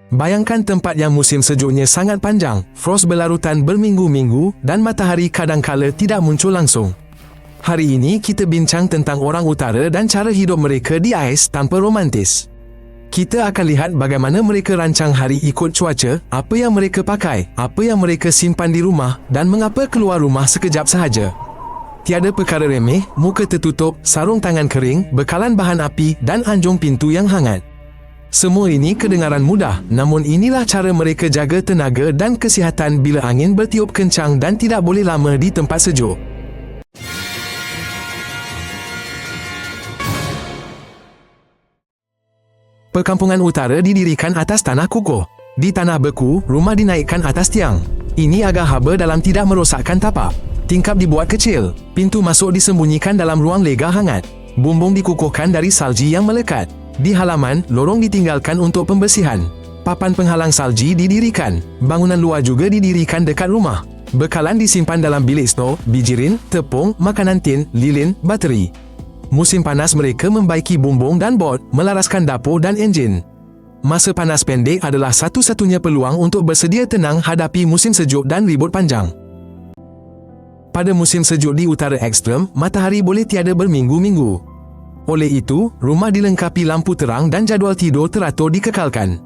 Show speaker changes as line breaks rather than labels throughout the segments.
Bayangkan tempat yang musim sejuknya sangat panjang, fros berlarutan berminggu-minggu dan matahari kadangkala tidak muncul langsung. Hari ini kita bincang tentang orang utara dan cara hidup mereka di ais tanpa romantis. Kita akan lihat bagaimana mereka rancang hari ikut cuaca, apa yang mereka pakai, apa yang mereka simpan di rumah dan mengapa keluar rumah sekejap sahaja. Tiada perkara remeh, muka tertutup, sarung tangan kering, bekalan bahan api dan anjung pintu yang hangat. Semua ini kedengaran mudah, namun inilah cara mereka jaga tenaga dan kesihatan bila angin bertiup kencang dan tidak boleh lama di tempat sejuk. Perkampungan utara didirikan atas tanah kukuh. Di tanah beku, rumah dinaikkan atas tiang. Ini agak haba dalam tidak merosakkan tapak. Tingkap dibuat kecil. Pintu masuk disembunyikan dalam ruang lega hangat. Bumbung dikukuhkan dari salji yang melekat. Di halaman, lorong ditinggalkan untuk pembersihan. Papan penghalang salji didirikan. Bangunan luar juga didirikan dekat rumah. Bekalan disimpan dalam bilik stor, bijirin, tepung, makanan tin, lilin, bateri. Musim panas mereka membaiki bumbung dan bot, melaraskan dapur dan enjin. Masa panas pendek adalah satu-satunya peluang untuk bersedia tenang hadapi musim sejuk dan ribut panjang. Pada musim sejuk di utara ekstrem, matahari boleh tiada berminggu-minggu. Oleh itu, rumah dilengkapi lampu terang dan jadual tidur teratur dikekalkan.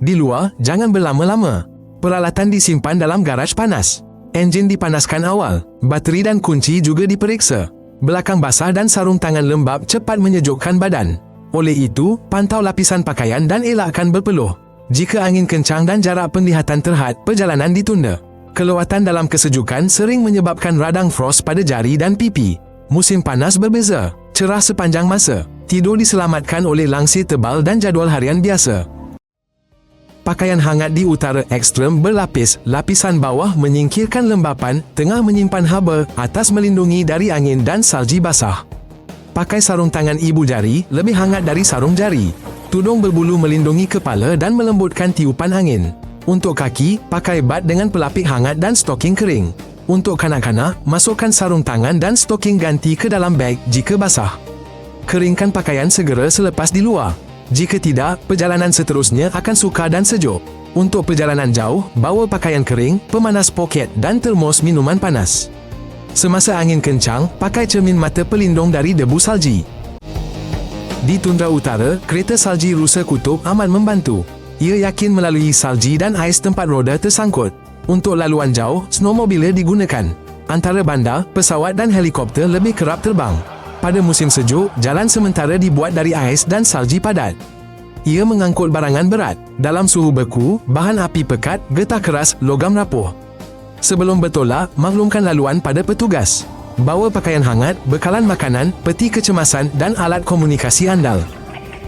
Di luar, jangan berlama-lama. Peralatan disimpan dalam garaj panas. Enjin dipanaskan awal. Bateri dan kunci juga diperiksa. Belakang basah dan sarung tangan lembap cepat menyejukkan badan. Oleh itu, pantau lapisan pakaian dan elakkan berpeluh. Jika angin kencang dan jarak penglihatan terhad, perjalanan ditunda. Kelewatan dalam kesejukan sering menyebabkan radang fros pada jari dan pipi. Musim panas berbeza. Cerah sepanjang masa. Tidur diselamatkan oleh langsir tebal dan jadual harian biasa. Pakaian hangat di utara ekstrem berlapis, lapisan bawah menyingkirkan lembapan, tengah menyimpan haba, atas melindungi dari angin dan salji basah. Pakai sarung tangan ibu jari, lebih hangat dari sarung jari. Tudung berbulu melindungi kepala dan melembutkan tiupan angin. Untuk kaki, pakai bat dengan pelapik hangat dan stoking kering. Untuk kanak-kanak, masukkan sarung tangan dan stoking ganti ke dalam beg jika basah. Keringkan pakaian segera selepas di luar. Jika tidak, perjalanan seterusnya akan sukar dan sejuk. Untuk perjalanan jauh, bawa pakaian kering, pemanas poket dan termos minuman panas. Semasa angin kencang, pakai cermin mata pelindung dari debu salji. Di tundra utara, kereta salji Rusa Kutub amat membantu. Ia yakin melalui salji dan ais tempat roda tersangkut. Untuk laluan jauh, snowmobile digunakan. Antara bandar, pesawat dan helikopter lebih kerap terbang. Pada musim sejuk, jalan sementara dibuat dari ais dan salji padat. Ia mengangkut barangan berat. Dalam suhu beku, bahan api pekat, getah keras, logam rapuh. Sebelum bertolak, maklumkan laluan pada petugas. Bawa pakaian hangat, bekalan makanan, peti kecemasan dan alat komunikasi andal.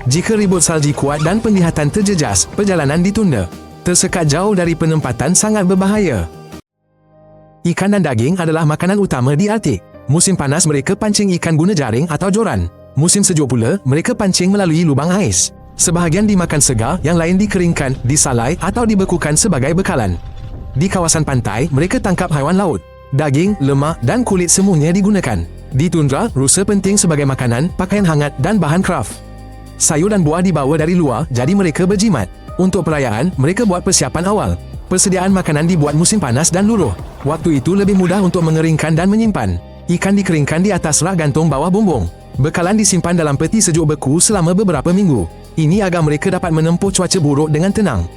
Jika ribut salji kuat dan penglihatan terjejas, perjalanan ditunda. Tersekat jauh dari penempatan sangat berbahaya. Ikan dan daging adalah makanan utama di Arktik. Musim panas mereka pancing ikan guna jaring atau joran. Musim sejuk pula, mereka pancing melalui lubang ais. Sebahagian dimakan segar, yang lain dikeringkan, disalai atau dibekukan sebagai bekalan. Di kawasan pantai, mereka tangkap haiwan laut. Daging, lemak dan kulit semuanya digunakan. Di tundra, rusa penting sebagai makanan, pakaian hangat dan bahan kraft. Sayur dan buah dibawa dari luar, jadi mereka berjimat. Untuk perayaan, mereka buat persiapan awal. Persediaan makanan dibuat musim panas dan luruh. Waktu itu lebih mudah untuk mengeringkan dan menyimpan. Ikan dikeringkan di atas rak gantung bawah bumbung. Bekalan disimpan dalam peti sejuk beku selama beberapa minggu. Ini agar mereka dapat menempuh cuaca buruk dengan tenang.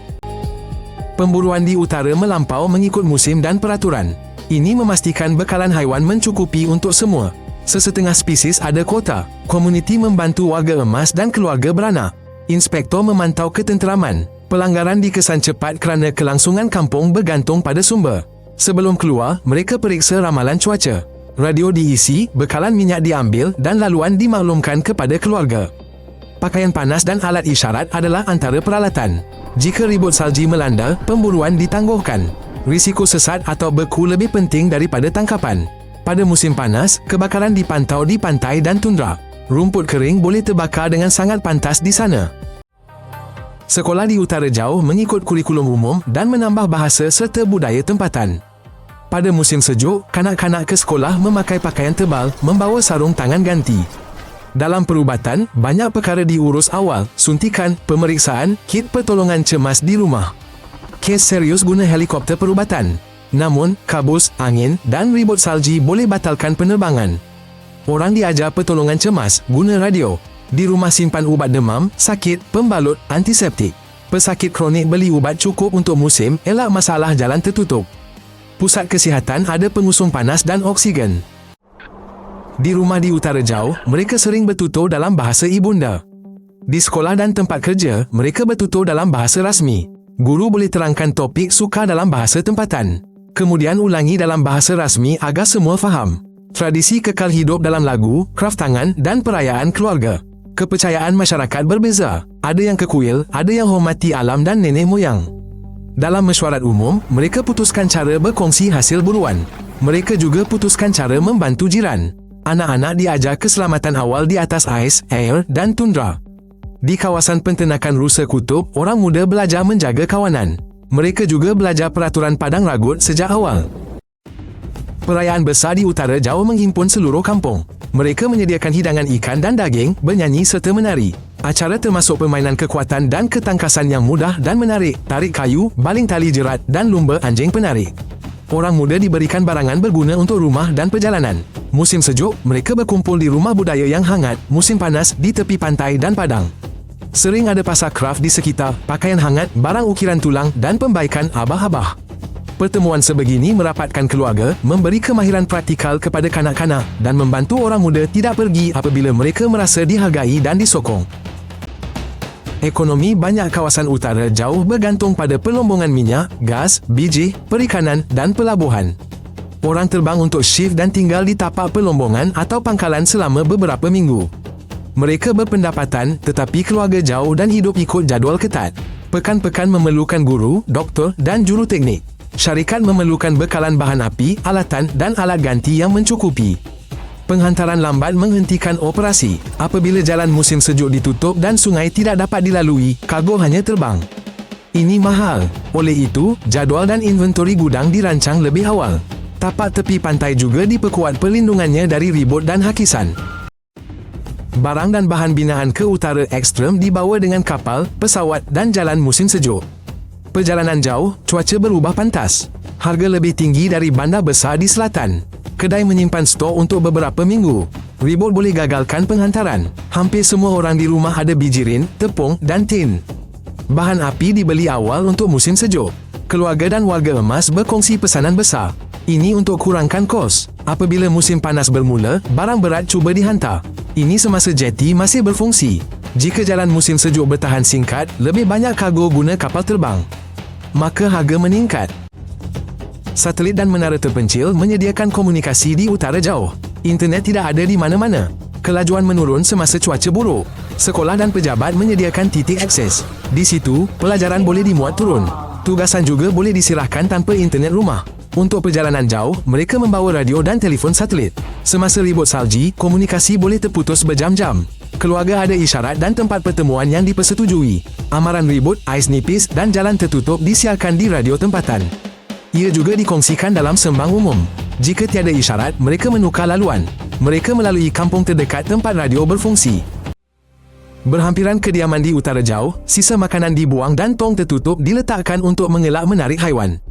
Pemburuan di utara melampau mengikut musim dan peraturan. Ini memastikan bekalan haiwan mencukupi untuk semua. Sesetengah spesies ada kuota. Komuniti membantu warga emas dan keluarga beranak. Inspektor memantau ketenteraman. Pelanggaran dikesan cepat kerana kelangsungan kampung bergantung pada sumber. Sebelum keluar, mereka periksa ramalan cuaca. Radio diisi, bekalan minyak diambil dan laluan dimaklumkan kepada keluarga. Pakaian panas dan alat isyarat adalah antara peralatan. Jika ribut salji melanda, pemburuan ditangguhkan. Risiko sesat atau beku lebih penting daripada tangkapan. Pada musim panas, kebakaran dipantau di pantai dan tundra. Rumput kering boleh terbakar dengan sangat pantas di sana. Sekolah di utara jauh mengikut kurikulum umum dan menambah bahasa serta budaya tempatan. Pada musim sejuk, kanak-kanak ke sekolah memakai pakaian tebal, membawa sarung tangan ganti. Dalam perubatan, banyak perkara diurus awal, suntikan, pemeriksaan, kit pertolongan cemas di rumah. Kes serius guna helikopter perubatan. Namun, kabus, angin dan ribut salji boleh batalkan penerbangan. Orang diajar pertolongan cemas guna radio. Di rumah simpan ubat demam, sakit, pembalut, antiseptik. Pesakit kronik beli ubat cukup untuk musim, elak masalah jalan tertutup. Pusat kesihatan ada pengusung panas dan oksigen. Di rumah di utara jauh, mereka sering bertutur dalam bahasa ibunda. Di sekolah dan tempat kerja, mereka bertutur dalam bahasa rasmi. Guru boleh terangkan topik sukar dalam bahasa tempatan. Kemudian ulangi dalam bahasa rasmi agar semua faham. Tradisi kekal hidup dalam lagu, kraf tangan dan perayaan keluarga. Kepercayaan masyarakat berbeza. Ada yang kekuil, ada yang hormati alam dan nenek moyang. Dalam mesyuarat umum, mereka putuskan cara berkongsi hasil buruan. Mereka juga putuskan cara membantu jiran. Anak-anak diajar keselamatan awal di atas ais, air dan tundra. Di kawasan penternakan rusa kutub, orang muda belajar menjaga kawanan. Mereka juga belajar peraturan padang ragut sejak awal. Perayaan besar di utara jauh menghimpun seluruh kampung. Mereka menyediakan hidangan ikan dan daging, bernyanyi serta menari. Acara termasuk permainan kekuatan dan ketangkasan yang mudah dan menarik, tarik kayu, baling tali jerat dan lumba anjing penarik. Orang muda diberikan barangan berguna untuk rumah dan perjalanan. Musim sejuk, mereka berkumpul di rumah budaya yang hangat. Musim panas, di tepi pantai dan padang. Sering ada pasar kraft di sekitar, pakaian hangat, barang ukiran tulang dan pembaikan abah-abah. Pertemuan sebegini merapatkan keluarga, memberi kemahiran praktikal kepada kanak-kanak dan membantu orang muda tidak pergi apabila mereka merasa dihargai dan disokong. Ekonomi banyak kawasan utara jauh bergantung pada pelombongan minyak, gas, biji, perikanan dan pelabuhan. Orang terbang untuk shift dan tinggal di tapak pelombongan atau pangkalan selama beberapa minggu. Mereka berpendapatan tetapi keluarga jauh dan hidup ikut jadual ketat. Pekan-pekan memerlukan guru, doktor dan juruteknik. Syarikat memerlukan bekalan bahan api, alatan dan alat ganti yang mencukupi. Penghantaran lambat menghentikan operasi. Apabila jalan musim sejuk ditutup dan sungai tidak dapat dilalui, kargo hanya terbang. Ini mahal. Oleh itu, jadual dan inventori gudang dirancang lebih awal. Tapak tepi pantai juga diperkuat perlindungannya dari ribut dan hakisan. Barang dan bahan binaan ke utara ekstrem dibawa dengan kapal, pesawat dan jalan musim sejuk. Perjalanan jauh, cuaca berubah pantas. Harga lebih tinggi dari bandar besar di selatan. Kedai menyimpan stok untuk beberapa minggu. Ribut boleh gagalkan penghantaran. Hampir semua orang di rumah ada bijirin, tepung dan tin. Bahan api dibeli awal untuk musim sejuk. Keluarga dan warga emas berkongsi pesanan besar. Ini untuk kurangkan kos. Apabila musim panas bermula, barang berat cuba dihantar. Ini semasa jeti masih berfungsi. Jika jalan musim sejuk bertahan singkat, lebih banyak kargo guna kapal terbang. Maka harga meningkat. Satelit dan menara terpencil menyediakan komunikasi di utara jauh. Internet tidak ada di mana-mana. Kelajuan menurun semasa cuaca buruk. Sekolah dan pejabat menyediakan titik akses. Di situ, pelajaran boleh dimuat turun. Tugasan juga boleh disirahkan tanpa internet rumah. Untuk perjalanan jauh, mereka membawa radio dan telefon satelit. Semasa ribut salji, komunikasi boleh terputus berjam-jam. Keluarga ada isyarat dan tempat pertemuan yang dipersetujui. Amaran ribut, ais nipis dan jalan tertutup disiarkan di radio tempatan. Ia juga dikongsikan dalam sembang umum. Jika tiada isyarat, mereka menukar laluan. Mereka melalui kampung terdekat tempat radio berfungsi. Berhampiran kediaman di utara jauh, sisa makanan dibuang dan tong tertutup diletakkan untuk mengelak menarik haiwan.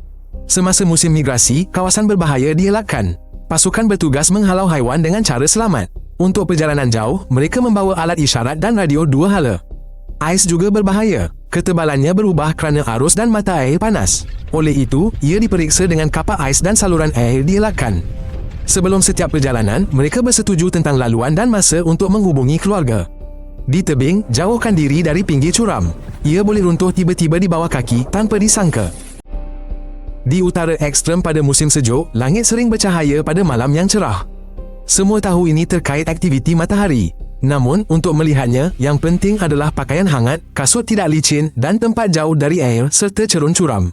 Semasa musim migrasi, kawasan berbahaya dielakkan. Pasukan bertugas menghalau haiwan dengan cara selamat. Untuk perjalanan jauh, mereka membawa alat isyarat dan radio dua hala. Ais juga berbahaya. Ketebalannya berubah kerana arus dan mata air panas. Oleh itu, ia diperiksa dengan kapak ais dan saluran air dielakkan. Sebelum setiap perjalanan, mereka bersetuju tentang laluan dan masa untuk menghubungi keluarga. Di tebing, jauhkan diri dari pinggir curam. Ia boleh runtuh tiba-tiba di bawah kaki tanpa disangka. Di utara ekstrem pada musim sejuk, langit sering bercahaya pada malam yang cerah. Semua tahu ini terkait aktiviti matahari. Namun, untuk melihatnya, yang penting adalah pakaian hangat, kasut tidak licin dan tempat jauh dari air serta cerun curam.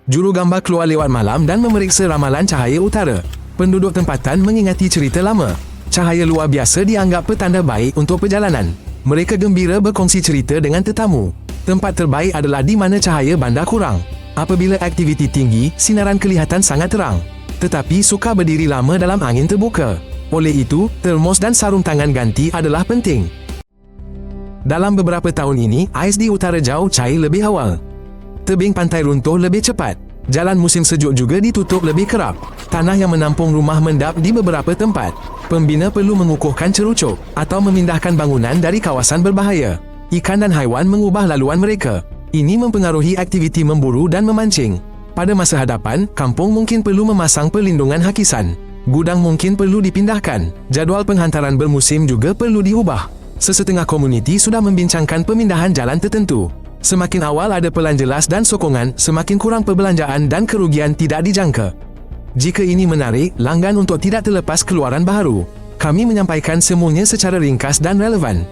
Jurugambar keluar lewat malam dan memeriksa ramalan cahaya utara. Penduduk tempatan mengingati cerita lama. Cahaya luar biasa dianggap petanda baik untuk perjalanan. Mereka gembira berkongsi cerita dengan tetamu. Tempat terbaik adalah di mana cahaya bandar kurang. Apabila aktiviti tinggi, sinaran kelihatan sangat terang. Tetapi sukar berdiri lama dalam angin terbuka. Oleh itu, termos dan sarung tangan ganti adalah penting. Dalam beberapa tahun ini, ais di utara jauh cair lebih awal. Tebing pantai runtuh lebih cepat. Jalan musim sejuk juga ditutup lebih kerap. Tanah yang menampung rumah mendap di beberapa tempat. Pembina perlu mengukuhkan cerucuk atau memindahkan bangunan dari kawasan berbahaya. Ikan dan haiwan mengubah laluan mereka. Ini mempengaruhi aktiviti memburu dan memancing. Pada masa hadapan, kampung mungkin perlu memasang perlindungan hakisan. Gudang mungkin perlu dipindahkan. Jadual penghantaran bermusim juga perlu diubah. Sesetengah komuniti sudah membincangkan pemindahan jalan tertentu. Semakin awal ada pelan jelas dan sokongan, semakin kurang perbelanjaan dan kerugian tidak dijangka. Jika ini menarik, langgan untuk tidak terlepas keluaran baharu. Kami menyampaikan semuanya secara ringkas dan relevan.